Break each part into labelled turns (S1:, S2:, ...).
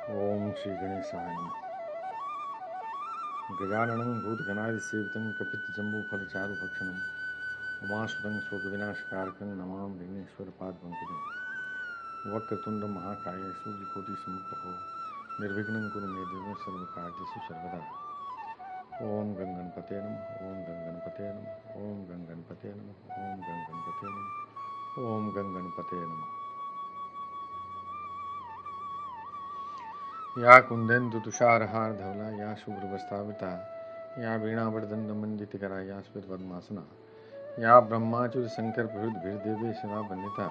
S1: ओम श्री गणेशाय नमः। गजाननं भूतगणादिसेवितं कपितजम्बूफलचारुभक्षणं उमासुतं शोकविनाशकारकं नमामि विघ्नेश्वरपादपङ्कजं। वक्रतुण्डं महाकाय सूर्यकोटिसमप्रभो निर्विघ्नं कुरु मे देव सर्वकार्येषु सर्वदा। ओम गंगणपते नमः। ओम गंगणपते नमः। ओम गंगणपते नमः। ओम गंगणपते नमः। ओम गंगणपते नमः। या कुंदेन्दु तुषारहार धवला या शुभ्रवस्त्रावृता या वीणावरदण्डमण्डितकरा या स्फुरपद्मासना या ब्रह्माच्युत शंकर प्रभृतिभिर्देवेशना वन्दिता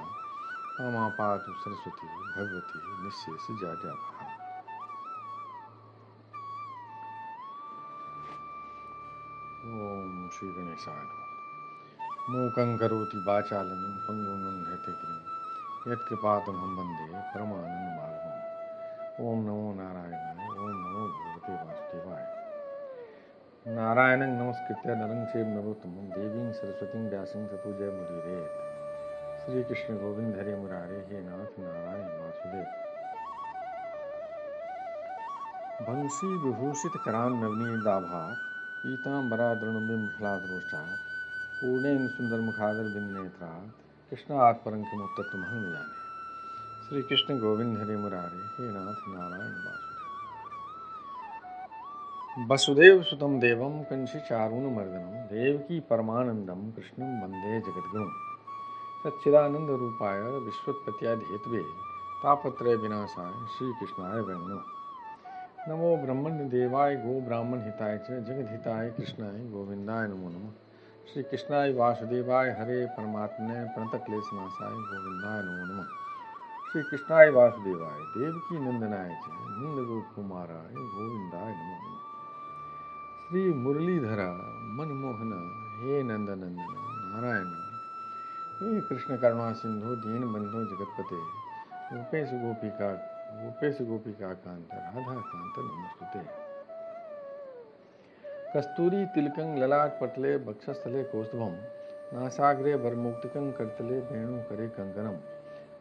S1: मा पातु सरस्वती भगवती निःशेष जाड्यापहा। ओम श्री गणेशाय नमः। मूकं करोति वाचालं पंगुं लङ्घयते गिरिं यत्कृपातमहं वन्दे परमानन्दमाधवम्। ओम नमो नारायणाय। ओम नमो भगवते वासुदेवाय। नारायणं नमस्कृत्य नरं चैव नरोत्तमं देवीं सरस्वतीं व्यासं ततो जयमुदीरयेत्। श्री कृष्ण गोविंद हरे मुरारे, हे नाथ नारायण वासुदेव। बंशी विभूषित करान्नवनीताभात् पीताम्बरादरुणबिम्बफलादरोष्टात् पूर्णेन सुंदरमुखादर बिंदनेत्रात् कृष्णात् परं किमुत्तमहं न जाने। श्री कृष्ण गोविंद हरे मुरारे, हे नाथ नारायण वासुदेव। वसुदेव सुतं देवं कंसी चारूणमर्दनं देवकी परमानंदं कृष्णं वंदे जगद्गुरुं। सच्चिदानंदरूपाय विश्वोत्पत्त्यादिहेतवे तापत्रय विनाशाय श्रीकृष्णाय वयं नमः। नमो ब्रह्मण्य देवाय गो ब्राह्मण हिताय च जगद्हिताय कृष्णाय गोविंदाय नमो नमः। श्री कृष्णाय वासुदेवाय हरे परमात्मने प्रणतक्लेशनाशाय गोविंदाय नमो नमः। श्री कृष्णाय वासुदेवाय देवकी नंदनाय च नंदगोपकुमाराय गोविंदाय नमो नमः। श्री मुरलीधरा मनमोहन हे नंदनंदन नारायण हे कृष्ण करुणा सिंधु दीनबंधु जगतपते गोपेश गोपिका कांत राधा कांत नमस्तुते। कस्तूरी तिलकं ललाट पटले बक्षस्थले कौस्तुभं नासाग्रे वरमुक्तिकं करतले वेणुकरे कंकणं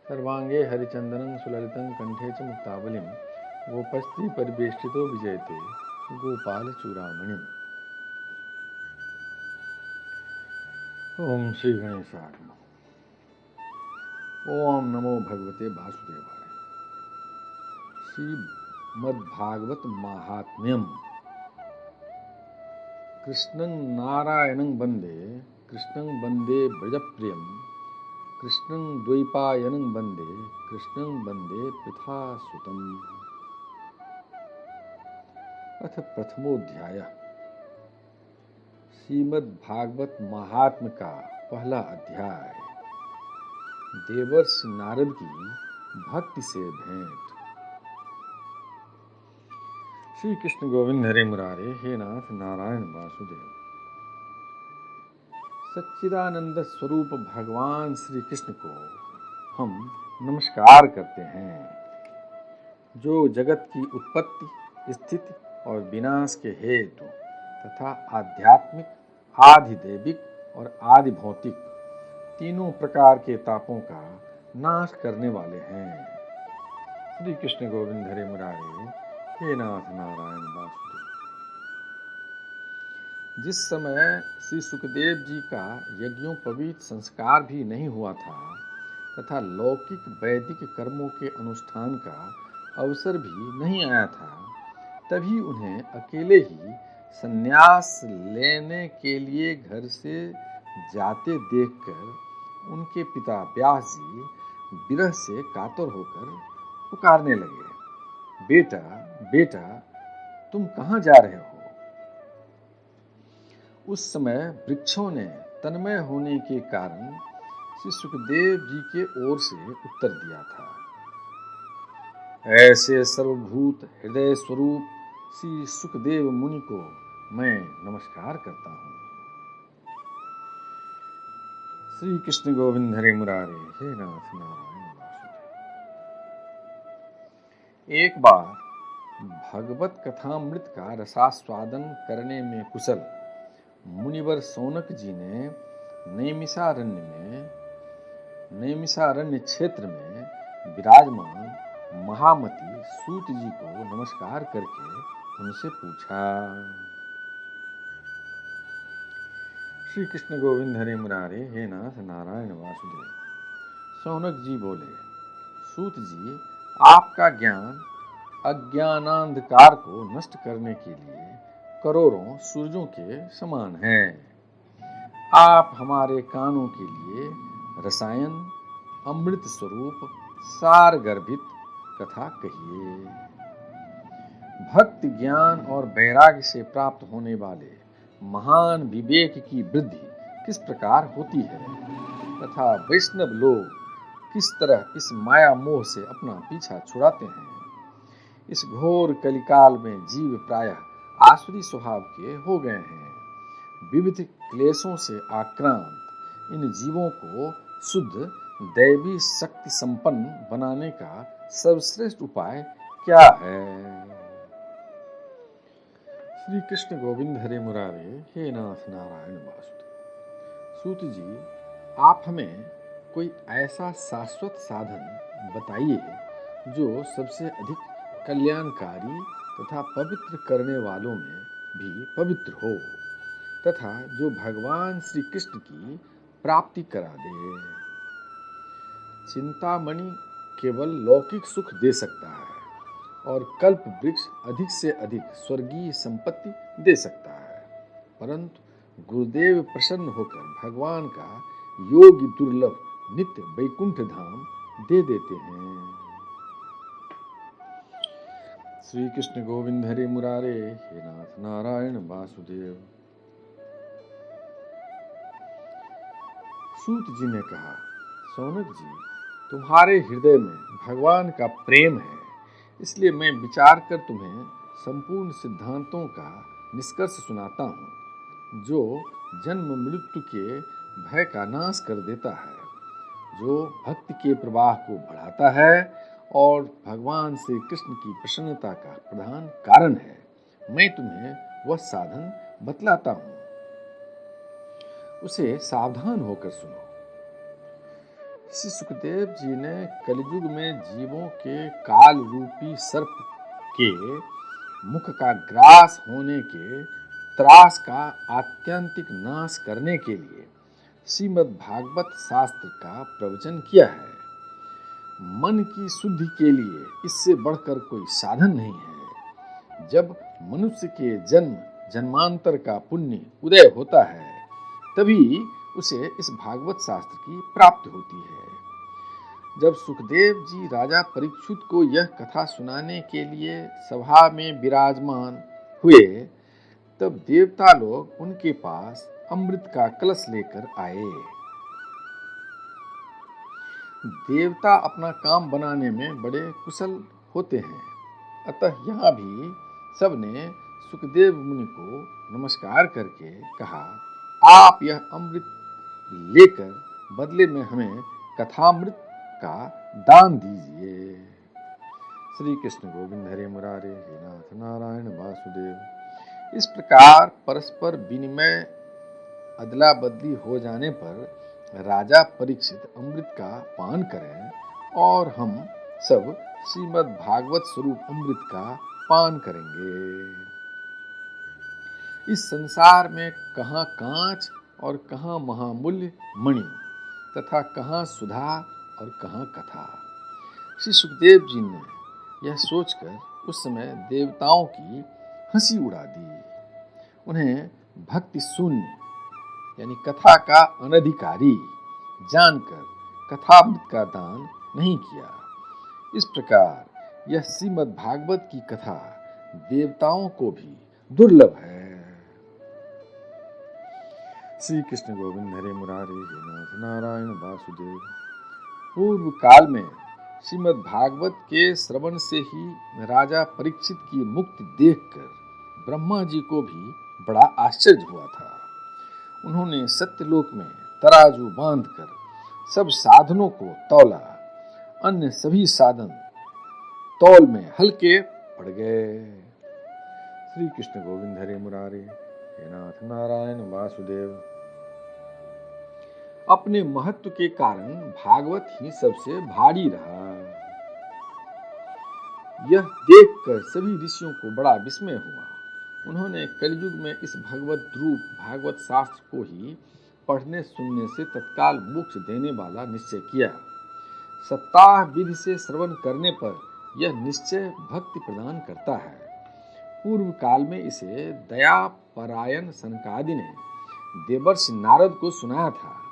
S1: सर्वांगे हरिचंदनं सुललितं कंठे च मुक्तावलिं गोपस्त्री परिवेष्टितो विजयते गोपाल चूड़ामणिम्। ओम श्री गणेशाय नमः। ओम नमो भगवते वासुदेवाय। श्रीमद्भागवत महात्म्यम। कृष्णं नारायणं वंदे कृष्णं वंदे ब्रजप्रियं कृष्णं द्वैपायनं वंदे कृष्णं वंदे पृथासुतम्। अथ प्रथमोध्याय। श्रीमद्भागवत महात्म्य का पहला अध्याय। देवर्षि नारद की भक्ति से भेंट। श्री कृष्ण गोविंद हरे मुरारे, हे नाथ नारायण वासुदेव। सच्चिदानंद स्वरूप भगवान श्री कृष्ण को हम नमस्कार करते हैं, जो जगत की उत्पत्ति, स्थिति और विनाश के हेतु तथा आध्यात्मिक, आधिदैविक और आदि भौतिक तीनों प्रकार के तापों का नाश करने वाले हैं। श्री कृष्ण गोविंद हरे मुरारे, हे नाथ नारायण वासुदेव। जिस समय श्री सुखदेव जी का यज्ञोपवीत संस्कार भी नहीं हुआ था तथा लौकिक वैदिक कर्मों के अनुष्ठान का अवसर भी नहीं आया था, तभी उन्हें अकेले ही संन्यास लेने के लिए घर से जाते देखकर उनके पिता व्यास जी विरह से कातर होकर पुकारने लगे, बेटा बेटा तुम कहाँ जा रहे हो? उस समय वृक्षों ने तन्मय होने के कारण श्री सुखदेव जी के ओर से उत्तर दिया था, ऐसे सर्वभूत हृदय स्वरूप श्री सुखदेव मुनि को मैं नमस्कार करता हूँ। श्री कृष्ण गोविंद हरे मुरारे, हे नाथ नारायण वासुदेव। एक बार भगवत कथामृत का रसास्वादन करने में कुशल मुनिवर सौनक जी ने नैमिषारण्य क्षेत्र में विराजमान महामती सूत जी को नमस्कार करके उनसे पूछा। श्री कृष्ण गोविंद हरे मुरारे, हे नाथ नारायण वासुदेव। सौनक जी बोले, सूत जी, आपका ज्ञान अज्ञानांधकार को नष्ट करने के लिए करोड़ों सूरजों के समान है। आप हमारे कानों के लिए रसायन अमृत स्वरूप सार गर्भित कथा कहिए। भक्ति ज्ञान और वैराग्य से प्राप्त होने वाले महान विवेक की वृद्धि किस प्रकार होती है तथा वैष्णव लोग किस तरह इस माया मोह से अपना पीछा छुड़ाते हैं। इस घोर कलिकाल में जीव प्रायः आसुरी स्वभाव के हो गए हैं। विविध क्लेशों से आक्रांत इन जीवों को शुद्ध दैवी शक्ति संपन्न बनाने का सर्वश्रेष्ठ उपाय क्या है? श्री कृष्ण गोविंद हरे मुरारे, हे नाथ नारायण वासुदेव। सूत जी, आप हमें कोई ऐसा शाश्वत साधन बताइए जो सबसे अधिक कल्याणकारी तथा पवित्र करने वालों में भी पवित्र हो तथा जो भगवान श्री कृष्ण की प्राप्ति करा दे। चिंतामणि केवल लौकिक सुख दे सकता है और कल्प वृक्ष अधिक से अधिक स्वर्गीय संपत्ति दे सकता है, परंतु गुरुदेव प्रसन्न होकर भगवान का योगी दुर्लभ नित्य वैकुंठ धाम दे देते हैं। श्री कृष्ण गोविंद हरे मुरारे, हे नाथ नारायण वासुदेव। सूत जी ने कहा, सौनक जी, तुम्हारे हृदय में भगवान का प्रेम है, इसलिए मैं विचार कर तुम्हें संपूर्ण सिद्धांतों का निष्कर्ष सुनाता हूँ, जो जन्म मृत्यु के भय का नाश कर देता है, जो भक्ति के प्रवाह को बढ़ाता है और भगवान श्री कृष्ण की प्रसन्नता का प्रधान कारण है। मैं तुम्हें वह साधन बतलाता हूँ, उसे सावधान होकर सुनो। श्री सुखदेव जी ने कलयुग में जीवों के काल रूपी सर्प के मुख का ग्रास होने के त्रास का आत्यंतिक नाश करने के लिए श्रीमद् भागवत शास्त्र का प्रवचन किया है। मन की शुद्धि के लिए इससे बढ़कर कोई साधन नहीं है। जब मनुष्य के जन्म जन्मांतर का पुण्य उदय होता है, तभी उसे इस भागवत शास्त्र की प्राप्ति होती है। जब सुखदेव जी राजा परीक्षित को यह कथा सुनाने के लिए सभा में विराजमान हुए, तब देवता लोग उनके पास अमृत का कलश लेकर आए। देवता अपना काम बनाने में बड़े कुशल होते हैं, अतः यहाँ भी सबने सुखदेव मुनि को नमस्कार करके कहा, आप यह अमृत लेकर बदले में हमें कथामृत का दान दीजिए। श्री कृष्ण गोविंद हरे मुरारे, हे नाथ नारायण वासुदेव। इस प्रकार परस्पर विनिमय अदला बदली हो जाने पर राजा परीक्षित अमृत का पान करें और हम सब श्रीमद् भागवत स्वरूप अमृत का पान करेंगे। इस संसार में कहाँ कांच और कहाँ महामूल्य मणि तथा कहाँ सुधा और कहाँ कथा। श्री सुखदेव जी ने यह सोचकर उस समय देवताओं की हंसी उड़ा दी। उन्हें भक्ति शून्य यानी कथा का अनधिकारी जानकर कथामृत का दान नहीं किया। इस प्रकार यह श्रीमद् भागवत की कथा देवताओं को भी दुर्लभ है। श्री कृष्ण गोविंद हरे मुरारे, हे नाथ नारायण वासुदेव। पूर्व काल में श्रीमद् भागवत के श्रवण से ही राजा परीक्षित की मुक्ति देखकर ब्रह्मा जी को भी बड़ा आश्चर्य हुआ था। उन्होंने सत्यलोक में तराजू बांधकर सब साधनों को तौला, अन्य सभी साधन तौल में हल्के पड़ गए। श्री कृष्ण गोविंद हरे मुरारे, हे नाथ नारायण वासुदेव। अपने महत्व के कारण भागवत ही सबसे भारी रहा। यह देखकर सभी ऋषियों को बड़ा विस्मय हुआ। उन्होंने कलयुग में इस भगवत रूप भागवत शास्त्र को ही पढ़ने सुनने से तत्काल मोक्ष देने वाला निश्चय किया। सप्ताह विधि से श्रवण करने पर यह निश्चय भक्ति प्रदान करता है। पूर्व काल में इसे दया परायण सनकादि ने देवर्षि नारद को सुनाया था।